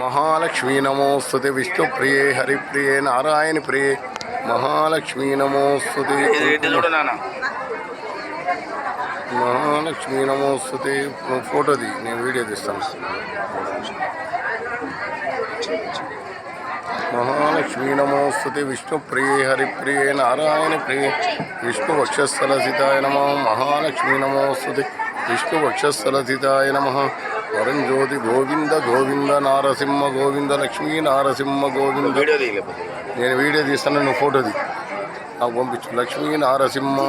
महालक्ष्मी नमोस्तुते विष्णुप्रिये हरिप्रिये नारायण प्रिये महालक्ष्मी नमोस्तुते महालक्ष्मी नमोस्तुते फोटो दी నేను వీడియో తీస్తాను महालक्ष्मी नमोस्तुते विष्णुप्रिये हरिप्रिये नारायण प्रिये विष्णुवक्षस्थलसिताय नमः महालक्ष्मी नमोस्तुते विष्णुवक्षस्थलसिताय नमः वरंज्योति गोविंद गोविंद नारसिंह गोविंद लक्ष्मी नारसिंह गोविंद నేను వీడియో తీస్తాను నువ్వు ఫోటో ది నాకు పంపించు లక్ష్మీ నారసింహ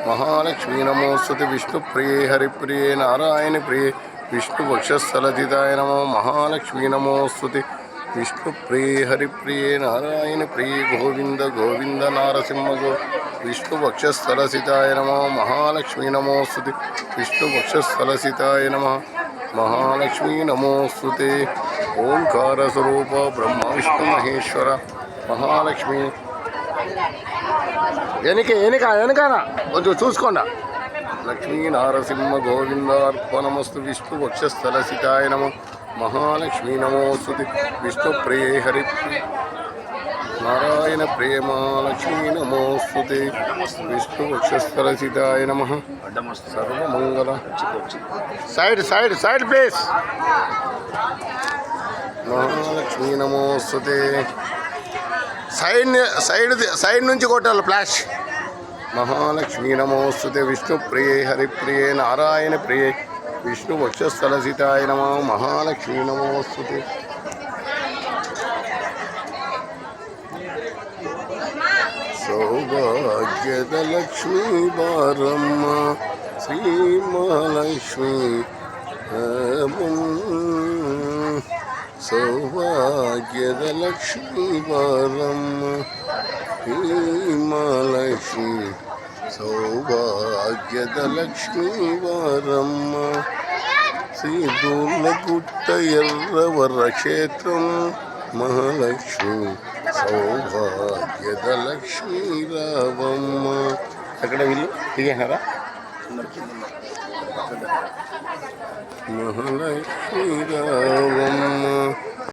महालक्ष्मी नमोस्तुते विष्णुप्रिये हरिप्रिये नारायण प्रिये विष्णुवक्षस्थलसिताय नमः महालक्ष्मी नमोस्तुते विष्णुप्रिये हरिप्रिये नारायण प्रिये गोविंद गोविंद नारसिंह गो विष्णुवक्षस्थलसिताय नमः महालक्ष्मी नमोस्तुते विष्णुवक्षस्थलसिताय नमः महालक्ष्मी नमोस्तुते ओंकार स्वरूप ब्रह्म विष्णु महेश्वर महालक्ष्मी వెనకానా కొంచెం చూసుకోండి లక్ష్మీ నారసింహ గోవిందార్పణమస్తు విష్ణువక్షస్థలసితాయ నమః महालक्ष्मी नमोस्तुते विष्णुप्रिये हरिप्रिये नारायण प्रिये महालक्ष्मी नमोस्तुते विष्णुवक्षस्थलसिताय नमः सर्वमंगल side side side please Mahalakshmi नमोस्तुते సైడ్ నుంచి కొట్టాలి ఫ్లాష్ महालक्ष्मी नमोस्तुते विष्णुप्रिये हरिप्रिये नारायण प्रिये विष्णुवक्षस्थलसिताय नमः महालक्ष्मी नमोस्तुते सौभाग्यद लक्ष्मी बारम्म श्री महालक्ष्मी सौभाग्यद लक्ष्मी बारम्म महालक्ष्मी सौभाग्यद लक्ष्मी बारम्म श्रीदूर्लगुट्ट एर्रवर क्षेत्रं महालक्ष्मी सौभाग्यद लक्ष्मी रावम्म अక్కడ వీళ్ళు దిగేనారా महालक्ष्मी रावम्म